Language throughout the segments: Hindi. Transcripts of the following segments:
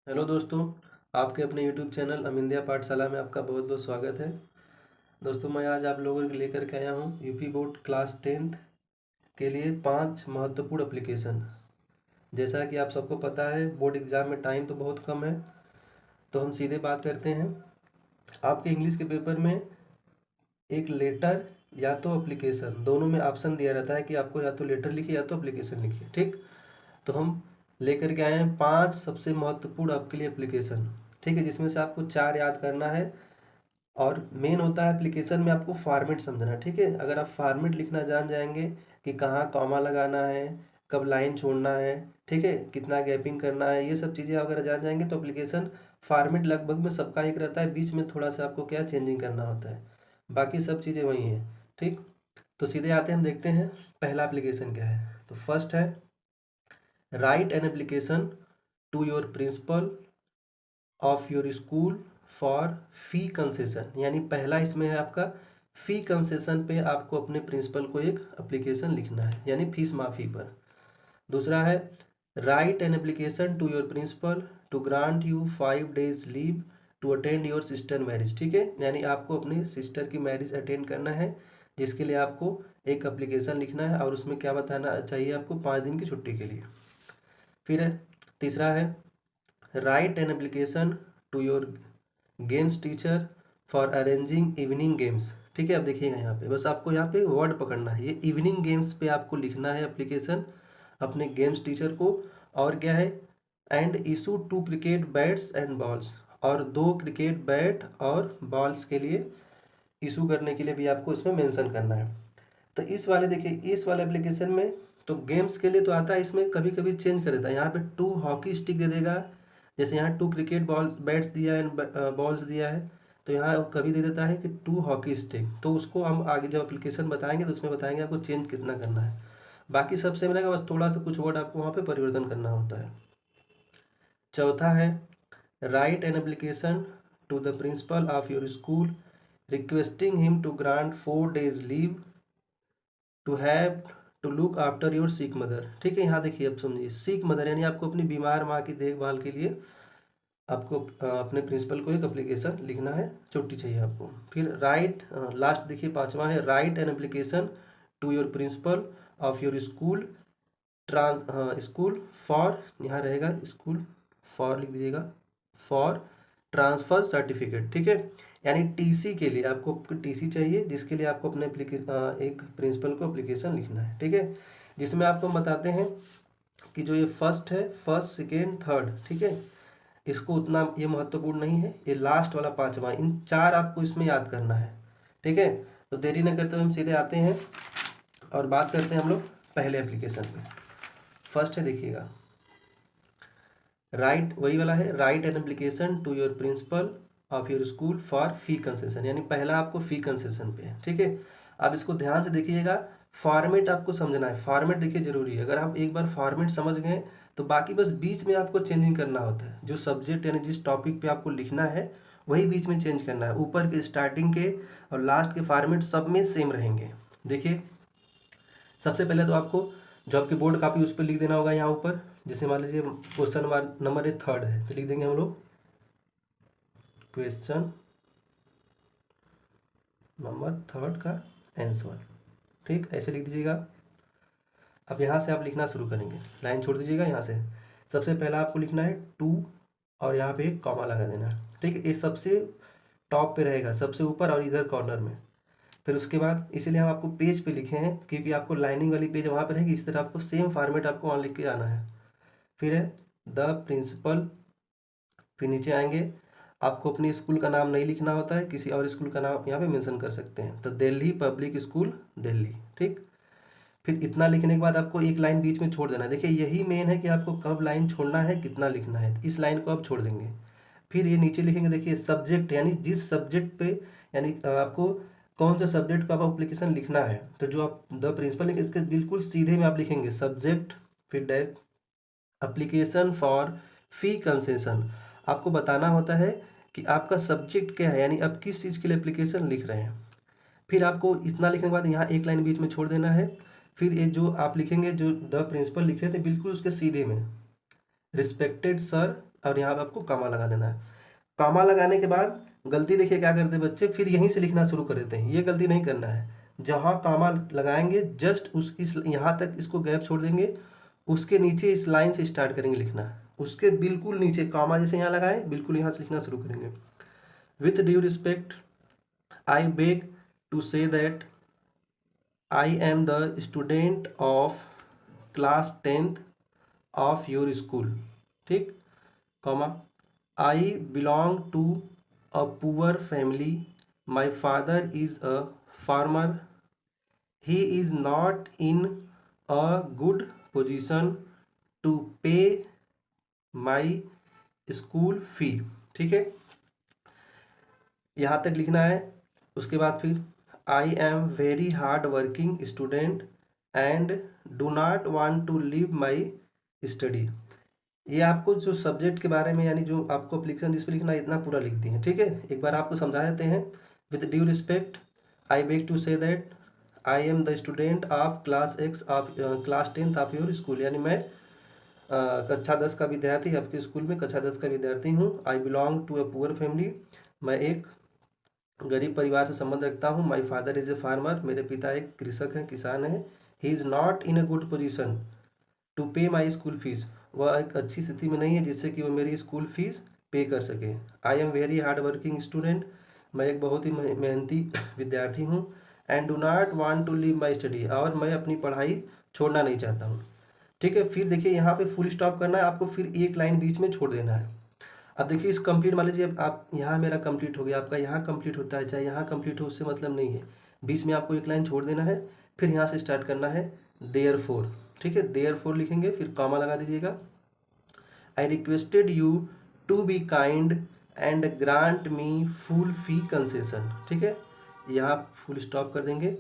हेलो दोस्तों, आपके अपने यूट्यूब चैनल अमिंदिया पाठशाला में आपका बहुत बहुत स्वागत है। दोस्तों, मैं आज आप लोगों के लेकर के आया हूँ यूपी बोर्ड क्लास 10th के लिए 5 महत्वपूर्ण एप्लीकेशन। जैसा कि आप सबको पता है, बोर्ड एग्ज़ाम में टाइम तो बहुत कम है, तो हम सीधे बात करते हैं। आपके इंग्लिश के पेपर में एक लेटर या तो एप्लीकेशन, दोनों में ऑप्शन दिया रहता है कि आपको या तो लेटर लिखिए या तो एप्लीकेशन लिखिए। ठीक, तो हम लेकर के आए हैं 5 सबसे महत्वपूर्ण आपके लिए एप्लीकेशन। ठीक है, जिसमें से आपको 4 याद करना है। और मेन होता है एप्लीकेशन में आपको फॉर्मेट समझना। ठीक है, अगर आप फॉर्मेट लिखना जान जाएंगे कि कहाँ कॉमा लगाना है, कब लाइन छोड़ना है, ठीक है, कितना गैपिंग करना है, ये सब चीज़ें अगर जान जाएंगे तो एप्लीकेशन फॉर्मेट लगभग में सबका एक रहता है, बीच में थोड़ा सा आपको क्या चेंजिंग करना होता है, बाकी सब चीज़ें वही हैं। ठीक, तो सीधे आते हैं, हम देखते हैं पहला एप्लीकेशन क्या है। तो फर्स्ट है write an application to your principal of your school for fee concession. यानी पहला इसमें है आपका फी कंसेशन पे आपको अपने प्रिंसिपल को एक एप्लीकेशन लिखना है, यानी फीस माफ़ी पर। दूसरा है write an application to your principal to grant you 5 days leave to attend your sister marriage. ठीक है, यानी आपको अपनी सिस्टर की मैरिज अटेंड करना है, जिसके लिए आपको एक एप्लीकेशन लिखना है और उसमें क्या बताना चाहिए आपको, 5 दिन की छुट्टी के लिए। फिर है तीसरा है write an application to your games teacher for arranging evening games. ठीक है, अब देखिएगा यहाँ पे, बस आपको यहाँ पे वर्ड पकड़ना है, ये इवनिंग गेम्स पे आपको लिखना है एप्लीकेशन अपने गेम्स टीचर को। और क्या है, and issue 2 cricket bats and balls, और 2 क्रिकेट बैट और बॉल्स के लिए इशू करने के लिए भी आपको इसमें मेंशन करना है। तो इस वाले देखिए, इस वाले एप्लीकेशन में तो गेम्स के लिए तो आता है, इसमें कभी कभी चेंज कर देता है, यहाँ पे 2 हॉकी स्टिक दे देगा। जैसे यहाँ 2 क्रिकेट बॉल्स बैट्स दिया है, बॉल्स दिया है, तो यहाँ कभी दे देता है कि 2 हॉकी स्टिक। तो उसको हम आगे जब एप्लीकेशन बताएंगे तो उसमें बताएंगे आपको चेंज कितना करना है। बाकी सब सेम रहेगा, बस थोड़ा सा कुछ वर्ड आपको वहाँ पे परिवर्तन करना होता है। चौथा है write an application to the principal of your school requesting him to grant 4 days leave to have to look after your sick mother. ठीक है, यहाँ देखिए, अब समझिए, सिक मदर यानी आपको अपनी बीमार माँ की देखभाल के लिए आपको अपने प्रिंसिपल को एक एप्लीकेशन लिखना है, छुट्टी चाहिए आपको। फिर राइट, लास्ट देखिए, पांचवा है write an application to your principal of your school school for, यहाँ रहेगा स्कूल फॉर लिख दीजिएगा, फॉर ट्रांसफ़र सर्टिफिकेट। ठीक है, यानी टीसी के लिए आपको टीसी चाहिए, जिसके लिए आपको अपने एक प्रिंसिपल को एप्लीकेशन लिखना है। ठीक है, जिसमें आपको बताते हैं कि जो ये फर्स्ट है, फर्स्ट सेकेंड थर्ड, ठीक है, इसको उतना ये महत्वपूर्ण नहीं है, ये लास्ट वाला पांचवा, इन 4 आपको इसमें याद करना है। ठीक है, तो देरी न करते हुए हम सीधे आते हैं और बात करते हैं हम लोग पहले एप्लीकेशन पे। फर्स्ट है, देखिएगा, राइट वही वाला है, write an application to your principal of your school for fee concession, यानी पहला आपको फी कंसेशन पे है। ठीक है, अब इसको ध्यान से देखिएगा, फॉर्मेट आपको समझना है, फॉर्मेट देखिए जरूरी है। अगर आप एक बार फॉर्मेट समझ गए तो बाकी बस बीच में आपको चेंजिंग करना होता है, जो सब्जेक्ट यानी जिस टॉपिक पे आपको लिखना है वही बीच में चेंज करना है। ऊपर के स्टार्टिंग के और लास्ट के फॉर्मेट सब में सेम रहेंगे। देखिए, सबसे पहले तो आपको जो आपकी बोर्ड कापी उस पर लिख देना होगा यहाँ ऊपर। जैसे मान लीजिए क्वेश्चन नंबर 3 है, तो लिख देंगे हम लोग क्वेश्चन नंबर 3 का आंसर। ठीक, ऐसे लिख दीजिएगा। अब यहाँ से आप लिखना शुरू करेंगे, लाइन छोड़ दीजिएगा यहाँ से। सबसे पहला आपको लिखना है 2 और यहाँ पे एक कॉमा लगा देना है। ठीक है, ये सबसे टॉप पे रहेगा, सबसे ऊपर और इधर कॉर्नर में। फिर उसके बाद इसीलिए हम आपको पेज पे लिखे हैं, क्योंकि आपको लाइनिंग वाली पेज वहाँ पे रहेगी, इस तरह आपको सेम फॉर्मेट आपको वहाँ लिख के आना है। फिर है द प्रिंसिपल, फिर नीचे आएंगे, आपको अपने स्कूल का नाम नहीं लिखना होता है, किसी और स्कूल का नाम यहाँ पे मेंशन कर सकते हैं, तो दिल्ली पब्लिक स्कूल दिल्ली। ठीक, फिर इतना लिखने के बाद आपको एक लाइन बीच में छोड़ देना है। देखिए, यही मेन है कि आपको कब लाइन छोड़ना है, कितना लिखना है, इस लाइन को आप छोड़ देंगे। फिर ये नीचे लिखेंगे, देखिए सब्जेक्ट, यानी जिस सब्जेक्ट पे, यानी आपको कौन सा सब्जेक्ट का आप एप्लीकेशन लिखना है, तो जो आप द प्रिंसिपल लिखेंगे इसके बिल्कुल सीधे में आप लिखेंगे सब्जेक्ट, फिर dash application for fee concession. आपको बताना होता है कि आपका सब्जेक्ट क्या है, यानी आप किस चीज़ के लिए एप्लीकेशन लिख रहे हैं। फिर आपको इतना लिखने के बाद यहाँ एक लाइन बीच में छोड़ देना है। फिर ये जो आप लिखेंगे, जो द प्रिंसिपल लिखे थे बिल्कुल उसके सीधे में, रिस्पेक्टेड सर और यहाँ पे आपको कामा लगा देना है। कामा लगाने के बाद गलती देखिए क्या करते हैं बच्चे, फिर यहीं से लिखना शुरू कर देते हैं। ये गलती नहीं करना है। जहाँ कामा लगाएंगे जस्ट उस इस यहाँ तक इसको गैप छोड़ देंगे, उसके नीचे इस लाइन से स्टार्ट करेंगे लिखना। उसके बिल्कुल नीचे कामा जैसे यहाँ लगाए, बिल्कुल यहाँ से लिखना शुरू करेंगे। With due respect I beg to say that I am the student of class 10th of your school. ठीक, comma, I belong to a poor family, my father is a farmer, he is not in a good position to pay my school fee. ठीक है, यहाँ तक लिखना है। उसके बाद फिर I am very hard working student and do not want to leave my study. ये आपको जो सब्जेक्ट के बारे में यानी जो आपको एप्लीकेशन जिस पर लिखना है इतना पूरा लिख दिए हैं। ठीक है, एक बार आपको समझा देते हैं। With due respect I beg to say that I am the student of class X of class 10th of your school, यानी मैं कक्षा 10 का विद्यार्थी, आपके स्कूल में कक्षा 10 का विद्यार्थी हूँ। I belong to a poor family, मैं एक गरीब परिवार से संबंध रखता हूँ। My father is a farmer, मेरे पिता एक कृषक हैं, किसान हैं। He is not in a good position to pay my school fees, वह एक अच्छी स्थिति में नहीं है जिससे कि वो मेरी स्कूल फीस पे कर सके। I am very hard working student, मैं एक बहुत ही मेहनती विद्यार्थी हूँ। And do not want to leave my study, और मैं अपनी पढ़ाई छोड़ना नहीं चाहता हूँ। ठीक है, फिर देखिए यहाँ पे फुल स्टॉप करना है आपको, फिर एक लाइन बीच में छोड़ देना है। अब देखिए इस कंप्लीट मान लीजिए आप यहाँ मेरा कंप्लीट हो गया, आपका यहाँ कंप्लीट होता है चाहे यहाँ कंप्लीट हो, उससे मतलब नहीं है। बीच में आपको एक लाइन छोड़ देना है, फिर यहाँ से स्टार्ट करना है देयरफॉर। ठीक है, देयरफॉर लिखेंगे, फिर कॉमा लगा दीजिएगा। I requested you to be kind and grant me full fee concession. ठीक है, यहाँ फुल स्टॉप कर देंगे।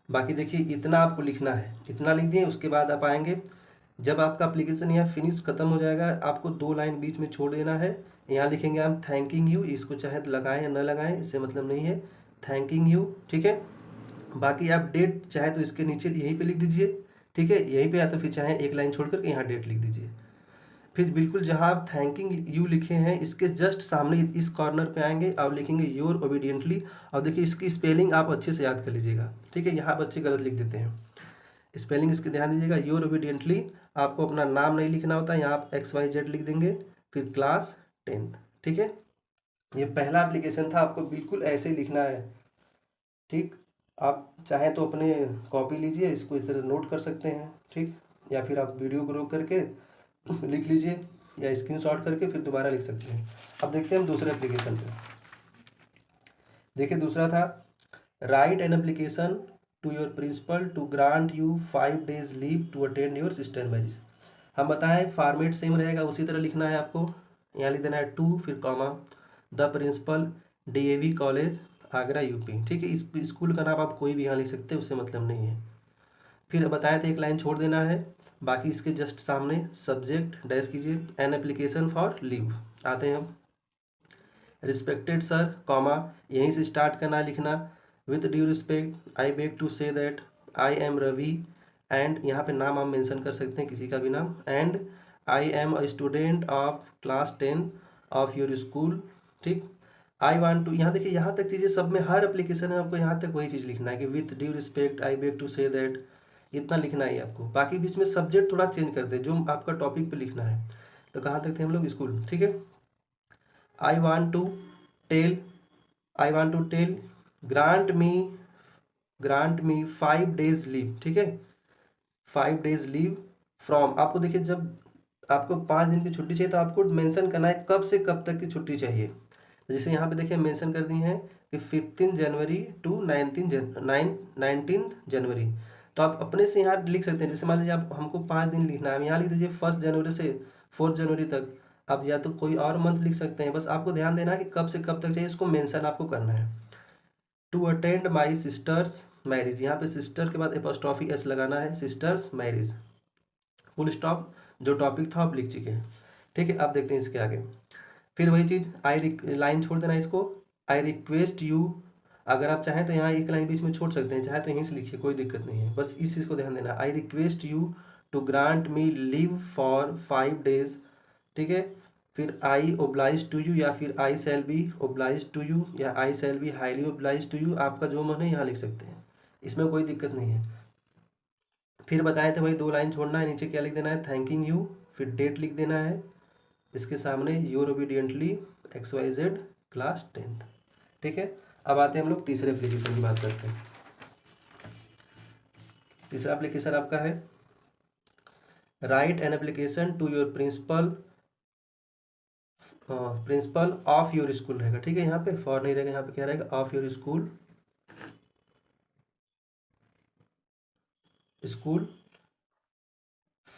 बाकी देखिए इतना आपको लिखना है, इतना लिख दिए। उसके बाद आप आएंगे, जब आपका एप्लीकेशन यहाँ फिनिश खत्म हो जाएगा, आपको 2 लाइन बीच में छोड़ देना है। यहाँ लिखेंगे हम थैंकिंग यू, इसको चाहे तो लगाएं या न लगाएं, इससे मतलब नहीं है, थैंकिंग यू। ठीक है, बाकी आप डेट चाहे तो इसके नीचे यहीं पे लिख दीजिए। ठीक है, यहीं पे, या तो फिर चाहे एक लाइन छोड़ करके यहाँ डेट लिख दीजिए। फिर बिल्कुल जहाँ आप थैंकिंग यू लिखे हैं इसके जस्ट सामने इस कॉर्नर पे आएंगे और लिखेंगे योर ओबीडियंटली। और देखिए इसकी स्पेलिंग आप अच्छे से याद कर लीजिएगा। ठीक है, यहाँ बच्चे गलत लिख देते हैं, स्पेलिंग इसके ध्यान दीजिएगा। योर ओबीडियंटली, आपको अपना नाम नहीं लिखना होता, यहाँ आप XYZ लिख देंगे, फिर क्लास 10th। ठीक है, ये पहला एप्लीकेशन था, आपको बिल्कुल ऐसे ही लिखना है। ठीक, आप चाहें तो अपने कॉपी लीजिए, इसको इस तरह नोट कर सकते हैं। ठीक, या फिर आप वीडियो को रोक करके लिख लीजिए, या स्क्रीनशॉट करके फिर दोबारा लिख सकते हैं। अब देखते हैं हम दूसरे एप्लीकेशन पे। देखिए दूसरा था write an application to your principal to grant you 5 days leave to attend your sister marriage. हम बताएं फॉर्मेट सेम रहेगा, उसी तरह लिखना है आपको। यहाँ लिख देना है टू, फिर comma, the principal DAV college Agra UP. ठीक है, इस स्कूल का नाम आप कोई भी यहाँ लिख सकते हैं, उससे मतलब नहीं है। फिर बताया था एक लाइन छोड़ देना है, बाकी इसके जस्ट सामने सब्जेक्ट डैश कीजिए, एन एप्लीकेशन फॉर लीव। आते हैं हम, रिस्पेक्टेड सर, कॉमा, यहीं से स्टार्ट करना लिखना। With due respect I beg to say that I am Ravi, and यहाँ पे नाम आप मेंशन कर सकते हैं, किसी का भी नाम, and I am a student of class 10 of your school. ठीक, आई वांट टू, यहाँ देखिए यहाँ तक चीज़ें सब में, हर एप्लीकेशन में आपको यहाँ तक वही चीज़ लिखना है कि with due respect I beg to say that, इतना लिखना है आपको। बाकी बीच में सब्जेक्ट थोड़ा चेंज कर दे, जो आपका टॉपिक पे लिखना है। तो कहाँ तक थे हम लोग, स्कूल। ठीक है, I want to tell, I want to tell grant me 5 days leave. ठीक है, 5 days लीव फ्रॉम, आपको देखिए जब आपको 5 दिन की छुट्टी चाहिए तो आपको मेंशन करना है कब से कब तक की छुट्टी चाहिए। जैसे यहाँ पे देखिए मेंशन कर दी है कि 15 जनवरी टू 19 जनवरी। तो आप अपने से यहाँ लिख सकते हैं, जैसे मान लीजिए आप हमको 5 दिन लिखना है, यहाँ लिख दीजिए 1 जनवरी से 4 जनवरी तक। आप या तो कोई और मंथ लिख सकते हैं, बस आपको ध्यान देना है कि कब से कब तक चाहिए, इसको मेंशन आपको करना है। To attend my sister's marriage, यहाँ पे सिस्टर के बाद एपोस्ट्रॉफी एस लगाना है, सिस्टर्स मैरिज, फुल स्टॉप। जो टॉपिक था आप लिख चुके हैं। ठीक है, अब देखते हैं इसके आगे। फिर वही चीज़, लाइन छोड़ देना इसको, आई रिक्वेस्ट यू, अगर आप चाहें तो यहाँ एक लाइन बीच में छोड़ सकते हैं, चाहे तो यहीं से लिखिए, कोई दिक्कत नहीं है, बस इस चीज़ को ध्यान देना। I request you to grant me leave for 5 days। ठीक है, फिर आई ओब्लाइज टू यू, या फिर I shall be oblige to you, या I shall be highly oblige to you, आपका जो मन है यहाँ लिख सकते हैं, इसमें कोई दिक्कत नहीं है। फिर बताए थे भाई 2 लाइन छोड़ना है, नीचे क्या लिख देना है, थैंकिंग यू, फिर डेट लिख देना है, इसके सामने your obediently XYZ class 10th। ठीक है, अब आते हैं हम लोग तीसरे एप्लीकेशन की बात करते हैं। तीसरा एप्लीकेशन आपका है write an application to your principal of your school रहेगा। ठीक है, यहाँ पे फॉर नहीं रहेगा, यहाँ पे क्या रहेगा, of your school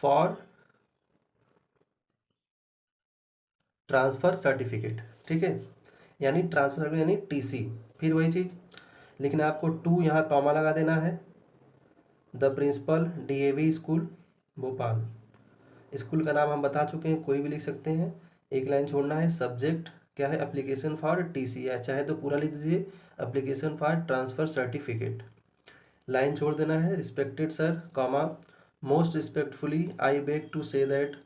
for transfer certificate. ठीक है, यानी ट्रांसफ़र सर्टिफिकेट यानी TC। फिर वही चीज़, लेकिन आपको टू यहाँ कॉमा लगा देना है, the principal DAV school Bhopal. School का नाम हम बता चुके हैं, कोई भी लिख सकते हैं। एक लाइन छोड़ना है, सब्जेक्ट क्या है, एप्लीकेशन फॉर TC, या चाहे तो पूरा लिख दीजिए, application for transfer certificate. Line छोड़ देना है, respected sir comma most respectfully I beg to say that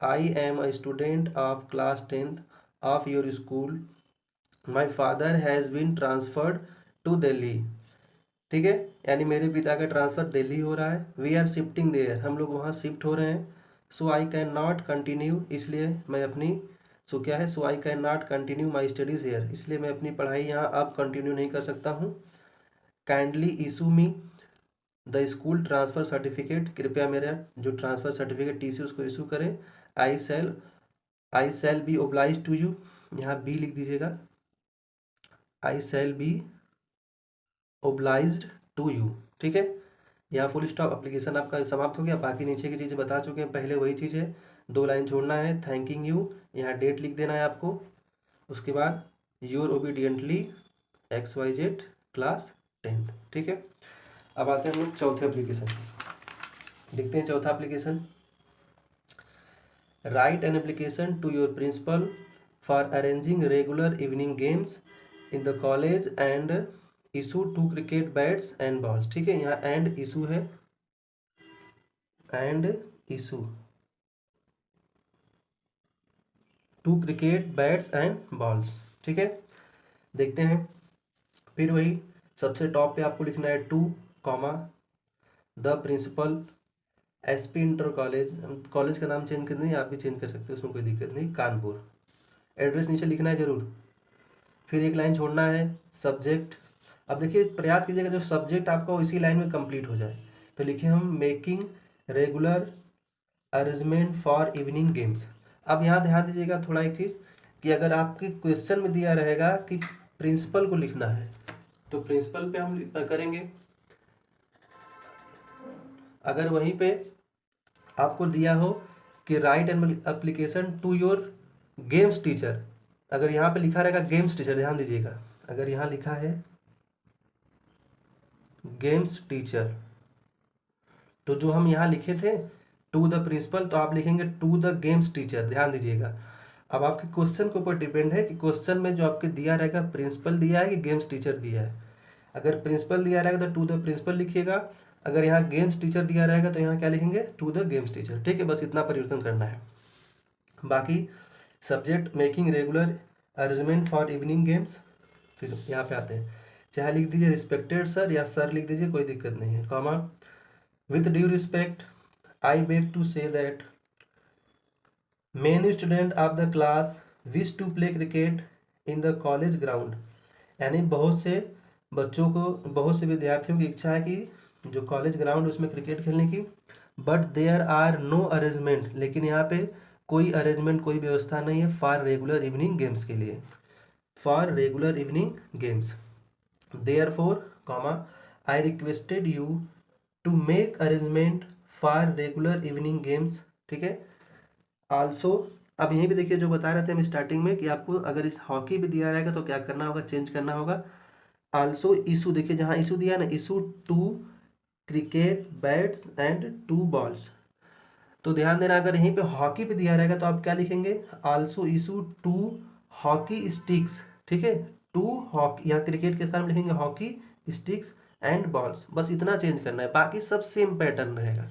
I am a student of class 10th of your school, my father has been transferred to Delhi. ठीक है, यानी मेरे पिता का ट्रांसफ़र दिल्ली हो रहा है, वी आर शिफ्टिंग देयर, हम लोग वहाँ शिफ्ट हो रहे हैं, so I can not continue, इसलिए मैं अपनी सो क्या है, so I can not continue my studies here, इसलिए मैं अपनी पढ़ाई यहाँ अब कंटिन्यू नहीं कर सकता हूँ। Kindly issue me the school transfer certificate, कृपया मेरा जो ट्रांसफ़र सर्टिफिकेट TC उसको इशू करें। I shall be oblige to you, यहाँ बी लिख दीजिएगा, I shall be obliged to you. ठीक है, यहाँ फुल स्टॉप, एप्लीकेशन आपका समाप्त हो गया। बाकी नीचे की चीज़ें बता चुके हैं पहले, वही चीज़ है, 2 लाइन छोड़ना है, थैंकिंग यू, यहाँ डेट लिख देना है आपको, उसके बाद your obediently XYZ class 10th। ठीक है, अब आते हैं हम लोग चौथे एप्लीकेशन, देखते हैं चौथा application, write an application to your principal for arranging regular evening games in the college and issue 2 cricket bats and balls. ठीक है, यहाँ एंड इशू है, and issue 2 cricket bats and balls. ठीक है, देखते हैं। फिर वही सबसे टॉप पे आपको लिखना है to comma the principal SP inter college, college का नाम चेंज कर दें, आप भी चेंज कर सकते हैं, उसमें कोई दिक्कत नहीं, कानपुर। एड्रेस नीचे लिखना है जरूर। फिर एक लाइन छोड़ना है, सब्जेक्ट। अब देखिए, प्रयास कीजिएगा जो सब्जेक्ट आपका इसी लाइन में कंप्लीट हो जाए, तो लिखे हम making regular arrangement for evening games. अब यहाँ ध्यान दीजिएगा थोड़ा एक चीज़, कि अगर आपके क्वेश्चन में दिया रहेगा कि प्रिंसिपल को लिखना है, तो प्रिंसिपल पे हम करेंगे। अगर वहीं पे आपको दिया हो कि write an application to your games teacher, अगर यहाँ पे लिखा रहेगा गेम्स टीचर, ध्यान दीजिएगा, अगर यहाँ लिखा है गेम्स टीचर, तो जो हम यहाँ लिखे थे टू द प्रिंसिपल, तो आप लिखेंगे टू द गेम्स टीचर, ध्यान दीजिएगा। अब आपके क्वेश्चन के ऊपर डिपेंड है कि क्वेश्चन में जो आपके दिया रहेगा प्रिंसिपल दिया है कि गेम्स टीचर दिया है। अगर प्रिंसिपल दिया रहेगा तो टू द प्रिंसिपल लिखिएगा, अगर यहाँ गेम्स टीचर दिया रहेगा तो यहाँ क्या लिखेंगे, टू द गेम्स टीचर। ठीक है, बस इतना परिवर्तन करना है। बाकी subject making regular arrangement for evening games, फिर यहाँ पे आते हैं, चाहे लिख दीजिए रिस्पेक्टेड सर या सर लिख दीजिए, कोई दिक्कत नहीं है, comma with due respect I beg to say that many student of the class wish to play cricket in the college ground, यानी बहुत से बच्चों को, बहुत से विद्यार्थियों की इच्छा है कि जो कॉलेज ग्राउंड उसमें क्रिकेट खेलने की, but there are no arrangement, लेकिन यहाँ पे कोई अरेंजमेंट, कोई व्यवस्था नहीं है फॉर रेगुलर इवनिंग गेम्स के लिए, for regular evening games. Therefore comma I requested you to make arrangement for regular evening games. ठीक है, आल्सो, अब यहीं पे देखिए जो बता रहे थे हम स्टार्टिंग में कि आपको अगर इस हॉकी भी दिया रहेगा तो क्या करना होगा, चेंज करना होगा। आल्सो इशू, देखिए जहाँ इशू दिया ना, issue 2 cricket bats and 2 balls, तो ध्यान देना अगर यहीं पे हॉकी पे दिया रहेगा तो आप क्या लिखेंगे, आल्सो इशू 2 हॉकी स्टिक्स। ठीक है, 2 हॉकी, यहाँ क्रिकेट के स्थान में लिखेंगे हॉकी स्टिक्स एंड बॉल्स, बस इतना चेंज करना है, बाकी सब सेम पैटर्न रहेगा।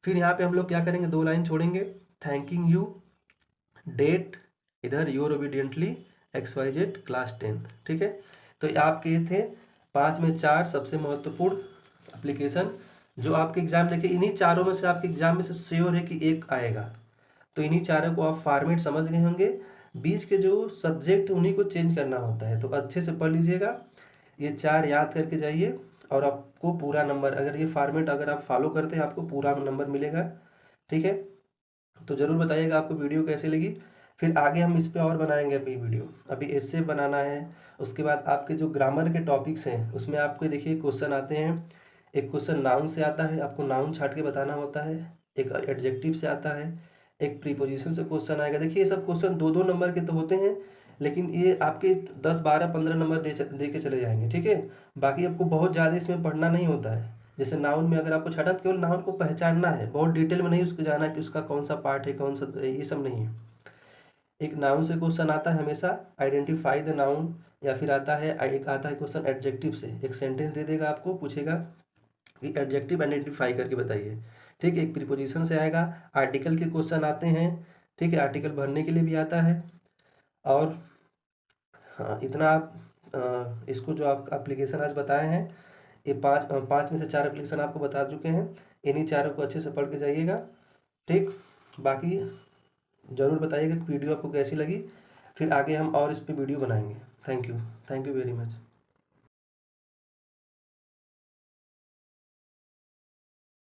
फिर यहाँ पे हम लोग क्या करेंगे, 2 लाइन छोड़ेंगे, थैंकिंग यू डेट, इधर your obediently XYZ class 10th। ठीक है, तो ये आपके ये थे 5 में 4 सबसे महत्वपूर्ण एप्लीकेशन जो आपके एग्जाम, देखिए इन्हीं चारों में से आपके एग्जाम में से श्योर है कि एक आएगा। तो इन्हीं चारों को आप फॉर्मेट समझ गए होंगे, बीच के जो सब्जेक्ट उन्हीं को चेंज करना होता है। तो अच्छे से पढ़ लीजिएगा, ये 4 याद करके जाइए और आपको पूरा नंबर, अगर ये फॉर्मेट अगर आप फॉलो करते हैं आपको पूरा नंबर मिलेगा। ठीक है, तो ज़रूर बताइएगा आपको वीडियो कैसे लगी। फिर आगे हम इस पे और बनाएंगे अभी वीडियो, अभी एसे बनाना है। उसके बाद आपके जो ग्रामर के टॉपिक्स हैं उसमें आपको देखिए क्वेश्चन आते हैं। एक क्वेश्चन नाउन से आता है, आपको नाउन छाट के बताना होता है। एक एडजेक्टिव से आता है, एक प्रीपोजिशन से क्वेश्चन आएगा। देखिए ये सब क्वेश्चन 2-2 नंबर के तो होते हैं, लेकिन ये आपके 10, 12, 15 नंबर दे के चले जाएंगे। ठीक है, बाकी आपको बहुत ज़्यादा इसमें पढ़ना नहीं होता है। जैसे नाउन में अगर आपको छठा, केवल नाउन को पहचानना है, बहुत डिटेल में नहीं उसको जाना कि उसका कौन सा पार्ट है, कौन सा, ये सब नहीं है। एक नाउन से क्वेश्चन आता है हमेशा, आइडेंटिफाई द नाउन, या फिर आता है एक आता है क्वेश्चन एडजेक्टिव से, एक सेंटेंस दे देगा आपको, पूछेगा कि एडजेक्टिव आइडेंटिफाई करके बताइए। ठीक है, एक प्रीपोजिशन से आएगा, आर्टिकल के क्वेश्चन आते हैं। ठीक है, आर्टिकल भरने के लिए भी आता है। और हाँ, इतना आप इसको जो आप एप्लीकेशन आज बताए हैं, ये पाँच में से 4 एप्लीकेशन आपको बता चुके हैं। इन्हीं चारों को अच्छे से पढ़ के जाइएगा। ठीक, बाकी ज़रूर बताइएगा कि वीडियो आपको कैसी लगी। फिर आगे हम और इस पे वीडियो बनाएंगे। Thank you very much.